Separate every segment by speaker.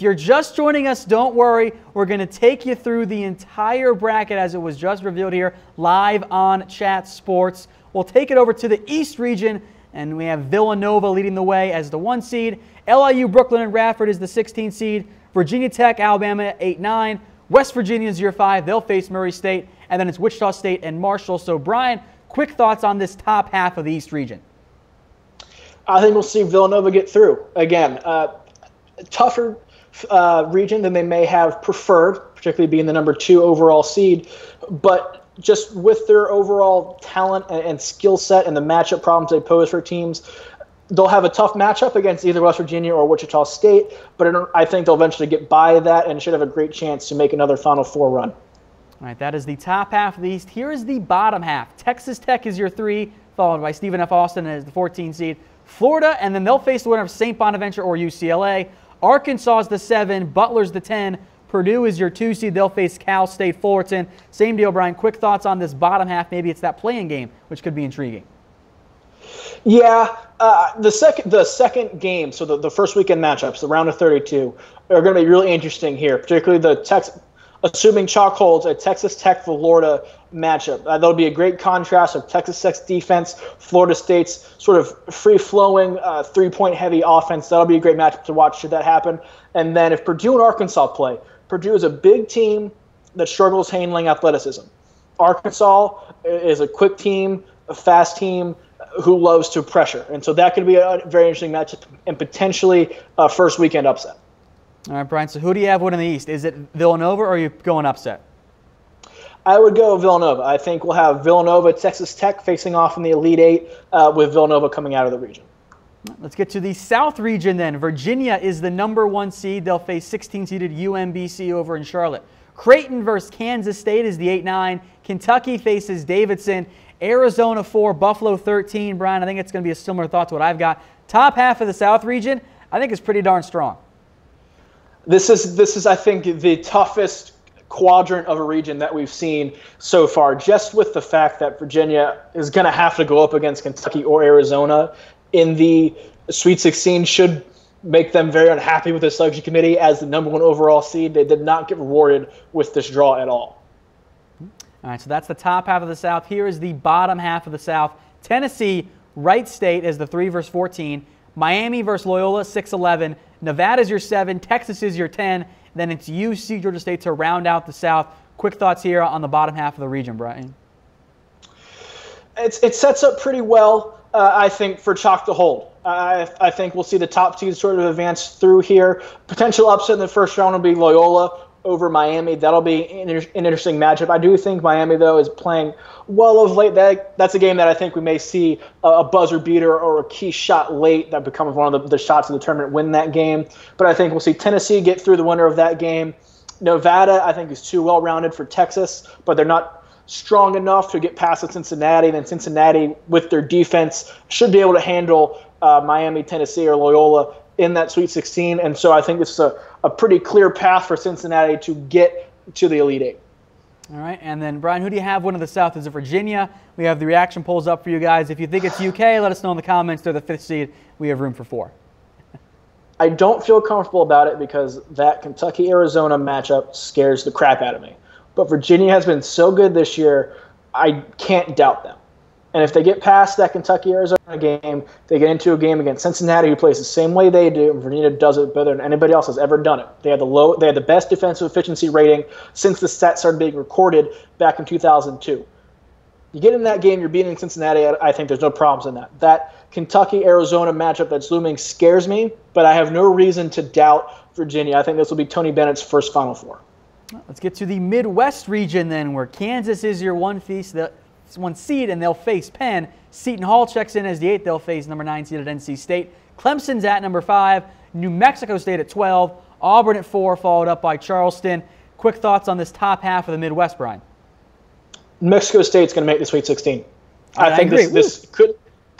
Speaker 1: If you're just joining us, don't worry. We're going to take you through the entire bracket as it was just revealed here live on Chat Sports. We'll take it over to the East region, and we have Villanova leading the way as the 1 seed. LIU, Brooklyn, and Radford is the 16 seed. Virginia Tech, Alabama, 8-9. West Virginia is your 5. They'll face Murray State. And then it's Wichita State and Marshall. So, Brian, quick thoughts on this top half of the East region.
Speaker 2: I think we'll see Villanova get through. Again, tougher region than they may have preferred, particularly being the number 2 overall seed. But just with their overall talent and skill set and the matchup problems they pose for teams, they'll have a tough matchup against either West Virginia or Wichita State. But I think they'll eventually get by that and should have a great chance to make another Final Four run.
Speaker 1: All right, that is the top half of the East. Here is the bottom half. Texas Tech is your 3, followed by Stephen F. Austin as the 14 seed. Florida, and then they'll face the winner of St. Bonaventure or UCLA. Arkansas is the 7, Butler's the 10. Purdue is your 2 seed. They'll face Cal State Fullerton. Same deal, Brian. Quick thoughts on this bottom half. Maybe it's that playing game, which could be intriguing.
Speaker 2: Yeah, the second game, so the first weekend matchups, the round of 32, are going to be really interesting here, particularly assuming chalk holds, a Texas Tech-Florida matchup. That'll be a great contrast of Texas Tech's defense, Florida State's sort of free-flowing, three-point heavy offense. That'll be a great matchup to watch should that happen. And then if Purdue and Arkansas play, Purdue is a big team that struggles handling athleticism. Arkansas is a quick team, a fast team who loves to pressure. And so that could be a very interesting matchup and potentially a first weekend upset.
Speaker 1: All right, Brian, so who do you have winning the East? Is it Villanova or are you going upset?
Speaker 2: I would go Villanova. I think we'll have Villanova, Texas Tech facing off in the Elite Eight with Villanova coming out of the region.
Speaker 1: Let's get to the South region then. Virginia is the number 1 seed. They'll face 16-seeded UMBC over in Charlotte. Creighton versus Kansas State is the 8-9. Kentucky faces Davidson. Arizona 4, Buffalo 13. Brian, I think it's going to be a similar thought to what I've got. Top half of the South region, I think is pretty darn strong.
Speaker 2: This is, I think, the toughest quadrant of a region that we've seen so far, just with the fact that Virginia is going to have to go up against Kentucky or Arizona in the Sweet 16 should make them very unhappy with the selection committee as the number 1 overall seed. They did not get rewarded with this draw at all.
Speaker 1: All right, so that's the top half of the South. Here is the bottom half of the South. Tennessee, Wright State is the 3 versus 14. Miami versus Loyola, 6-11. Nevada's your 7. Texas is your 10. Then it's UC, Georgia State to round out the South. Quick thoughts here on the bottom half of the region, Brian.
Speaker 2: It sets up pretty well, I think, for chalk to hold. I think we'll see the top teams sort of advance through here. Potential upset in the first round will be Loyola over Miami. That'll be an interesting matchup. I do think Miami, though, is playing well of late. That's a game that I think we may see a buzzer beater or a key shot late that becomes one of the shots of the tournament, win that game. But I think we'll see Tennessee get through the winner of that game. Nevada, I think, is too well-rounded for Texas, but they're not strong enough to get past Cincinnati. And then Cincinnati, with their defense, should be able to handle Miami, Tennessee, or Loyola in that Sweet 16. And so I think it's a pretty clear path for Cincinnati to get to the Elite Eight.
Speaker 1: All right, and then, Brian, who do you have winning the South? Is it Virginia? We have the reaction polls up for you guys. If you think it's UK, let us know in the comments. They're the 5th seed. We have room for 4.
Speaker 2: I don't feel comfortable about it because that Kentucky-Arizona matchup scares the crap out of me. But Virginia has been so good this year, I can't doubt them. And if they get past that Kentucky-Arizona game, they get into a game against Cincinnati, who plays the same way they do, and Virginia does it better than anybody else has ever done it. They had the best defensive efficiency rating since the stats started being recorded back in 2002. You get in that game, you're beating Cincinnati. I think there's no problems in that. That Kentucky-Arizona matchup that's looming scares me, but I have no reason to doubt Virginia. I think this will be Tony Bennett's first Final Four.
Speaker 1: Let's get to the Midwest region then, where Kansas is your 1 seed, and they'll face Penn. Seton Hall checks in as the 8th. They'll face number 9 seed at NC State. Clemson's at number 5. New Mexico State at 12. Auburn at 4, followed up by Charleston. Quick thoughts on this top half of the Midwest, Brian?
Speaker 2: Mexico State's going to make the Sweet 16.
Speaker 1: I think
Speaker 2: this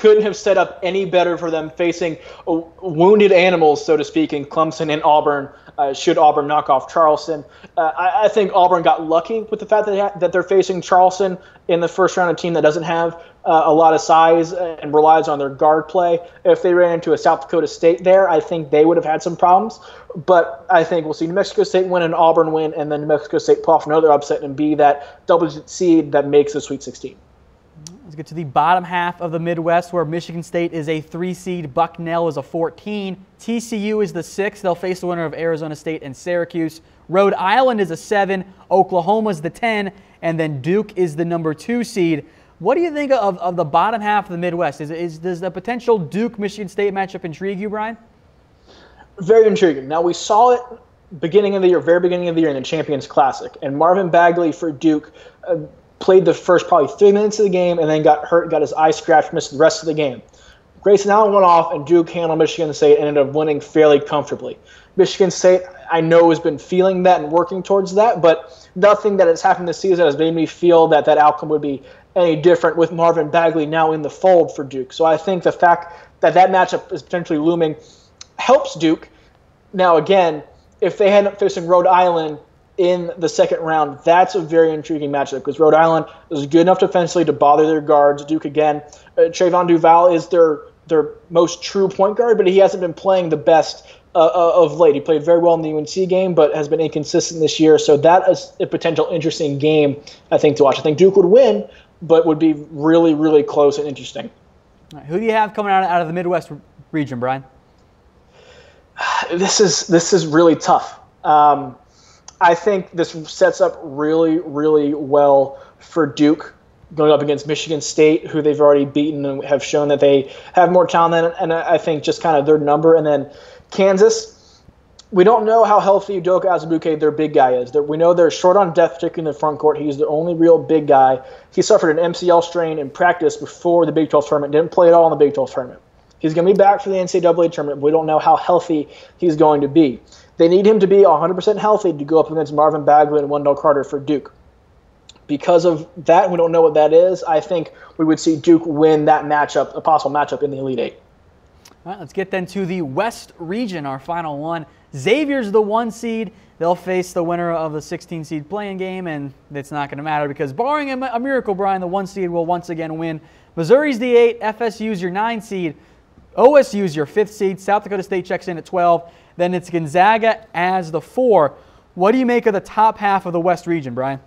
Speaker 2: couldn't have set up any better for them facing wounded animals, so to speak, in Clemson and Auburn, should Auburn knock off Charleston. I think Auburn got lucky with the fact that they're facing Charleston in the first round, a team that doesn't have a lot of size and relies on their guard play. If they ran into a South Dakota State there, I think they would have had some problems. But I think we'll see New Mexico State win and Auburn win, and then New Mexico State pull off another upset and be that double seed that makes the Sweet 16.
Speaker 1: Let's get to the bottom half of the Midwest, where Michigan State is a 3 seed, Bucknell is a 14, TCU is the 6. They'll face the winner of Arizona State and Syracuse. Rhode Island is a 7, Oklahoma's the 10, and then Duke is the number 2 seed. What do you think of the bottom half of the Midwest? Does the potential Duke-Michigan State matchup intrigue you, Brian?
Speaker 2: Very intriguing. Now, we saw it beginning of the year, very beginning of the year in the Champions Classic, and Marvin Bagley for Duke played the first probably 3 minutes of the game and then got hurt, got his eye scratched, missed the rest of the game. Grayson Allen went off, and Duke handled Michigan State and ended up winning fairly comfortably. Michigan State, I know, has been feeling that and working towards that, but nothing that has happened this season has made me feel that that outcome would be any different with Marvin Bagley now in the fold for Duke. So I think the fact that that matchup is potentially looming helps Duke. Now, again, if they end up facing Rhode Island in the second round, that's a very intriguing matchup because Rhode Island is good enough defensively to bother their guards. Duke, again, Trayvon Duval is their most true point guard, but he hasn't been playing the best of late. He played very well in the UNC game, but has been inconsistent this year. So that is a potential interesting game, I think, to watch. I think Duke would win, but would be really, really close and interesting.
Speaker 1: All right, who do you have coming out of the Midwest region, Brian?
Speaker 2: This is really tough. I think this sets up really, really well for Duke going up against Michigan State, who they've already beaten and have shown that they have more talent than, and I think just kind of their number. And then Kansas, we don't know how healthy Udoka Azubuike, their big guy, is. We know they're short on depth, particularly in the front court. He's the only real big guy. He suffered an MCL strain in practice before the Big 12 tournament, didn't play at all in the Big 12 tournament. He's going to be back for the NCAA tournament, but we don't know how healthy he's going to be. They need him to be 100% healthy to go up against Marvin Bagley and Wendell Carter for Duke. Because of that, we don't know what that is. I think we would see Duke win that matchup, a possible matchup in the Elite Eight.
Speaker 1: All right, let's get then to the West region, our final one. Xavier's the 1 seed. They'll face the winner of the 16 seed playing game, and it's not going to matter because barring a miracle, Brian, the 1 seed will once again win. Missouri's the 8, FSU's your 9 seed, OSU's your 5th seed, South Dakota State checks in at 12, then it's Gonzaga as the 4. What do you make of the top half of the West region, Brian?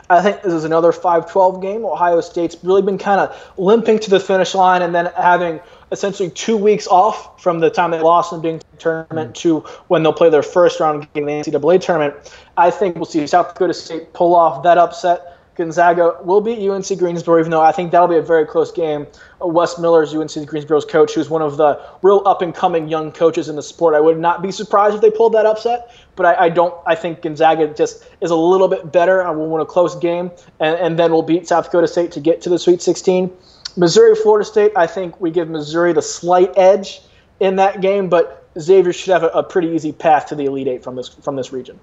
Speaker 2: I think this is another 5-12 game. Ohio State's really been kind of limping to the finish line and then having essentially 2 weeks off from the time they lost in the Big tournament to when they'll play their first round game in the NCAA tournament. I think we'll see South Dakota State pull off that upset. Gonzaga will beat UNC Greensboro, even though I think that'll be a very close game. Wes Miller's UNC Greensboro's coach, who's one of the real up-and-coming young coaches in the sport. I would not be surprised if they pulled that upset, but I think Gonzaga just is a little bit better and will win a close game, and then we'll beat South Dakota State to get to the Sweet 16. Missouri, Florida State, I think we give Missouri the slight edge in that game, but Xavier should have a pretty easy path to the Elite Eight from this region.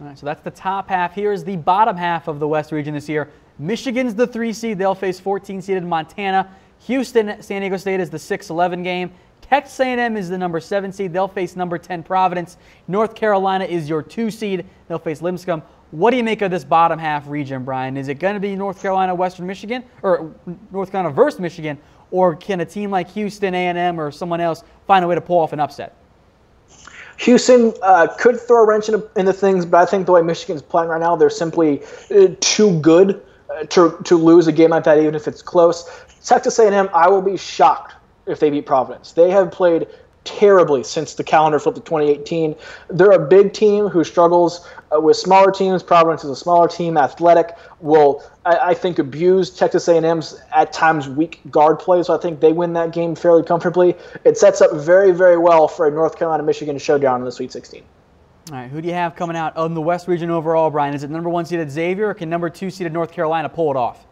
Speaker 1: All right, so that's the top half. Here's the bottom half of the West region this year. Michigan's the 3 seed. They'll face 14-seeded Montana. Houston, San Diego State is the 6-11 game. Texas A&M is the number 7 seed. They'll face number 10 Providence. North Carolina is your 2 seed. They'll face Lipscomb. What do you make of this bottom half region, Brian? Is it going to be North Carolina, Western Michigan, or North Carolina versus Michigan, or can a team like Houston, A&M, or someone else find a way to pull off an upset?
Speaker 2: Houston could throw a wrench into things, but I think the way Michigan's playing right now, they're simply too good to lose a game like that, even if it's close. Texas A&M, I will be shocked if they beat Providence. They have played terribly since the calendar flipped to 2018. They're a big team who struggles with smaller teams. Providence is a smaller team. Athletic will, I think, abuse Texas A&M's at times weak guard play, so I think they win that game fairly comfortably. It sets up very, very well for a North Carolina-Michigan showdown in the Sweet 16.
Speaker 1: All right, who do you have coming out on the West region overall, Brian? Is it number 1 seeded Xavier, or can number 2 seeded North Carolina pull it off?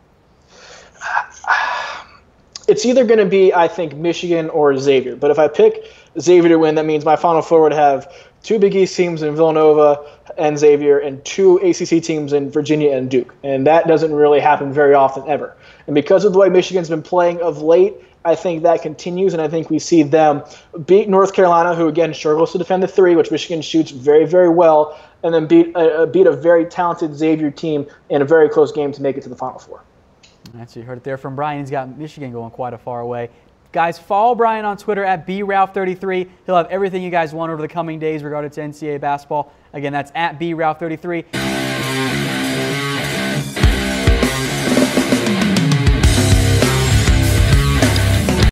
Speaker 2: It's either going to be, I think, Michigan or Xavier. But if I pick Xavier to win, that means my Final Four would have 2 Big East teams in Villanova and Xavier, and 2 ACC teams in Virginia and Duke. And that doesn't really happen very often ever. And because of the way Michigan's been playing of late, I think that continues, and I think we see them beat North Carolina, who, again, struggles to defend the 3, which Michigan shoots very, very well, and then beat a very talented Xavier team in a very close game to make it to the Final Four.
Speaker 1: That's what you heard it there from Brian. He's got Michigan going quite a far way. Guys, follow Brian on Twitter at BRauf33. He'll have everything you guys want over the coming days regarding to NCAA basketball. Again, that's at BRauf33.